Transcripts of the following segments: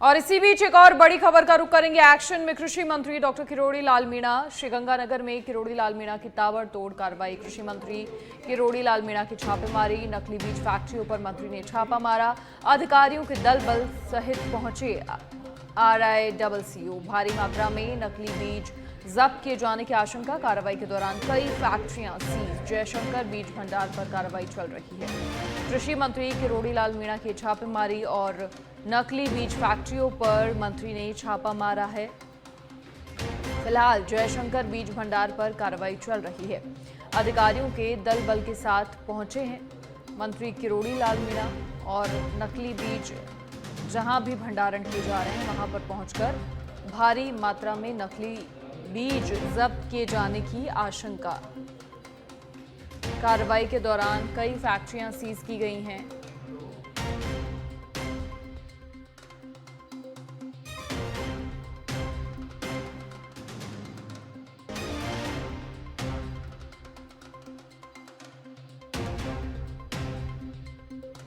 और इसी बीच एक और बड़ी खबर का रुख करेंगे एक्शन में। कृषि मंत्री डॉक्टर किरोड़ी लाल मीणा श्रीगंगानगर में किरोड़ी लाल मीणा की ताबड़तोड़ कार्रवाई। कृषि मंत्री किरोड़ी लाल मीणा की छापेमारी, नकली बीज फैक्ट्रियों पर मंत्री ने छापा मारा। अधिकारियों के दल बल सहित पहुंचे RICCO। भारी मात्रा में नकली बीज जब्त किए जाने की आशंका। कार्रवाई के दौरान कई फैक्ट्रियां सीज। जयशंकर बीज भंडार पर कार्रवाई चल रही है। कृषि मंत्री किरोड़ी लाल मीणा की छापेमारी और नकली बीज फैक्ट्रियों पर मंत्री ने छापा मारा है। फिलहाल जयशंकर बीज भंडार पर कार्रवाई चल रही है। अधिकारियों के दल बल के साथ पहुंचे हैं मंत्री किरोड़ी लाल मीणा और नकली बीज जहां भी भंडारण किए जा रहे हैं वहां पर पहुंचकर भारी मात्रा में नकली बीज जब्त किए जाने की आशंका। कार्रवाई के दौरान कई फैक्ट्रियां सीज की गई हैं।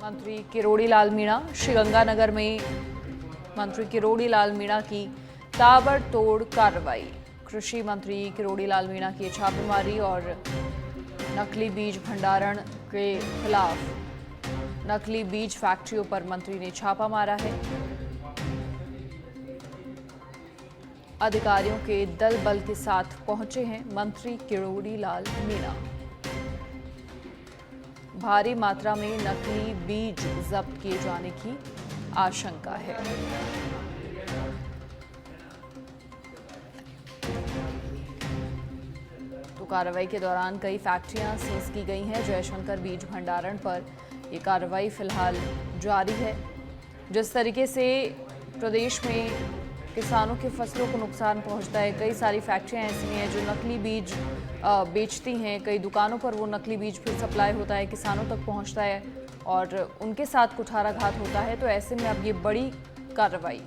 मंत्री किरोड़ी लाल मीणा श्रीगंगानगर में मंत्री किरोड़ी लाल मीणा की ताबड़तोड़ कार्रवाई। कृषि मंत्री किरोड़ी लाल मीणा की छापेमारी और नकली बीज भंडारण के खिलाफ नकली बीज फैक्ट्रियों पर मंत्री ने छापा मारा है। अधिकारियों के दल बल के साथ पहुंचे हैं मंत्री किरोड़ी लाल मीणा। भारी मात्रा में नकली बीज जब्त किए जाने की आशंका है। तो कार्रवाई के दौरान कई फैक्ट्रियां सीज की गई हैं। जयशंकर बीज भंडारण पर ये कार्रवाई फिलहाल जारी है। जिस तरीके से प्रदेश में किसानों की फसलों को नुकसान पहुंचता है, कई सारी फैक्ट्रियां ऐसी हैं जो नकली बीज बेचती हैं। कई दुकानों पर वो नकली बीज फिर सप्लाई होता है, किसानों तक पहुंचता है और उनके साथ कुठाराघात होता है। तो ऐसे में अब ये बड़ी कार्रवाई।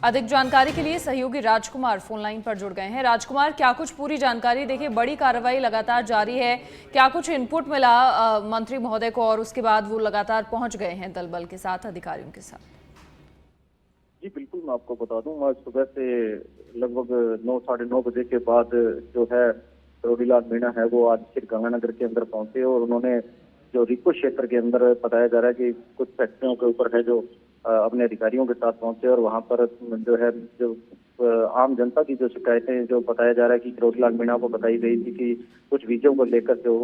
अधिक जानकारी के लिए सहयोगी राजकुमार फोन लाइन पर जुड़ गए हैं। राजकुमार, क्या कुछ पूरी जानकारी? देखिए, बड़ी कार्रवाई लगातार जारी है। क्या कुछ इनपुट मिला मंत्री महोदय को और उसके बाद वो लगातार पहुंच गए हैं दल बल के साथ, अधिकारियों के साथ? जी बिल्कुल, मैं आपको बता दूं, आज सुबह से लगभग 9 साढ़े 9 बजे के बाद जो है किरोड़ी लाल मीणा है वो आज श्रीगंगानगर के अंदर पहुंचे और उन्होंने जो रिको क्षेत्र के अंदर बताया जा रहा है कि कुछ फैक्ट्रियों के ऊपर है जो अपने अधिकारियों के साथ पहुंचे और वहां पर जो है जो आम जनता की जो शिकायतें जो बताया जा रहा है कि किरोड़ी लाल मीणा को बताई गई थी कि कुछ बीजों को लेकर जो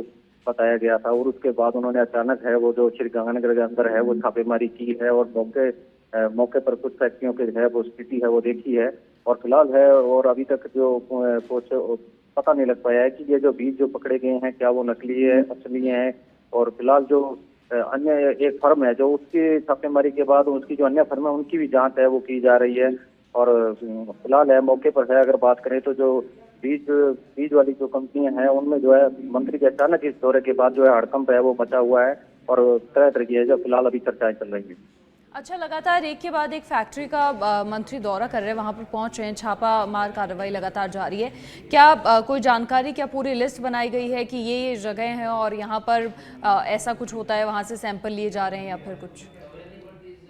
बताया गया था, और उसके बाद उन्होंने अचानक है वो जो श्रीगंगानगर के अंदर है वो छापेमारी की है और मौके पर कुछ फैक्ट्रियों के है वो स्थिति है वो देखी है। और फिलहाल है और अभी तक जो कुछ पता नहीं लग पाया है कि ये जो बीज जो पकड़े गए हैं क्या वो नकली है, असली है। और फिलहाल जो अन्य एक फर्म है जो उसकी छापेमारी के बाद उसकी जो अन्य फर्म है उनकी भी जांच है वो की जा रही है। और फिलहाल है मौके पर है, अगर बात करें तो जो बीज वाली जो कंपनियां हैं उनमें जो है मंत्री के अचानक इस दौरे के बाद जो है हड़कंप है वो मचा हुआ है और तरह तरह की है जो फिलहाल अभी चर्चाएं चल रही है। अच्छा, लगातार एक के बाद एक फैक्ट्री का मंत्री दौरा कर रहे हैं, वहां पर पहुंच रहे हैं, छापा मार कार्रवाई लगातार जारी है। क्या कोई जानकारी, क्या पूरी लिस्ट बनाई गई है कि ये जगह है और यहाँ पर ऐसा कुछ होता है, वहां से सैंपल लिए जा रहे हैं या फिर कुछ?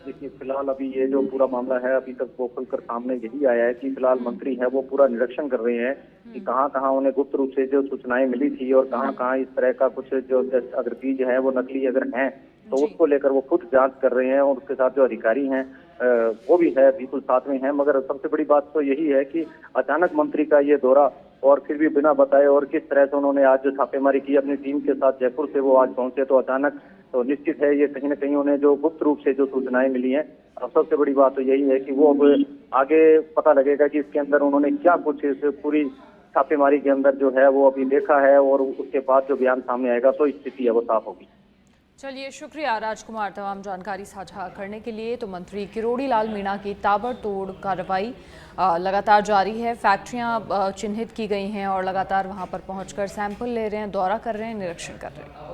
देखिए, फिलहाल अभी ये जो पूरा मामला है अभी तक वो खुलकर सामने यही आया है कि फिलहाल मंत्री है वो पूरा निरीक्षण कर रहे हैं कि कहाँ कहाँ उन्हें गुप्त रूप से जो सूचनाएं मिली थी और कहाँ कहाँ इस तरह का कुछ जो अगर बीज है वो नकली अगर हैं तो उसको लेकर वो खुद जांच कर रहे हैं। और उसके साथ जो अधिकारी हैं वो भी है बिल्कुल साथ में है। मगर सबसे बड़ी बात तो यही है कि अचानक मंत्री का ये दौरा और फिर भी बिना बताए और किस तरह से उन्होंने आज जो छापेमारी की अपनी टीम के साथ जयपुर से वो आज पहुंचे, तो अचानक तो निश्चित है ये कहीं ना कहीं उन्हें जो गुप्त रूप से जो सूचनाएं मिली हैं। अब सबसे बड़ी बात तो यही है कि वो अब आगे पता लगेगा कि इसके अंदर उन्होंने क्या कुछ इस पूरी छापेमारी के अंदर जो है वो अभी देखा है और उसके बाद जो बयान सामने आएगा तो स्थिति है वो साफ होगी। चलिए, शुक्रिया राजकुमार तमाम जानकारी साझा करने के लिए। तो मंत्री किरोड़ी लाल मीणा की ताबड़तोड़ कार्रवाई लगातार जारी है। फैक्ट्रियां चिन्हित की गई हैं और लगातार वहां पर पहुंचकर सैंपल ले रहे हैं, दौरा कर रहे हैं, निरीक्षण कर रहे हैं।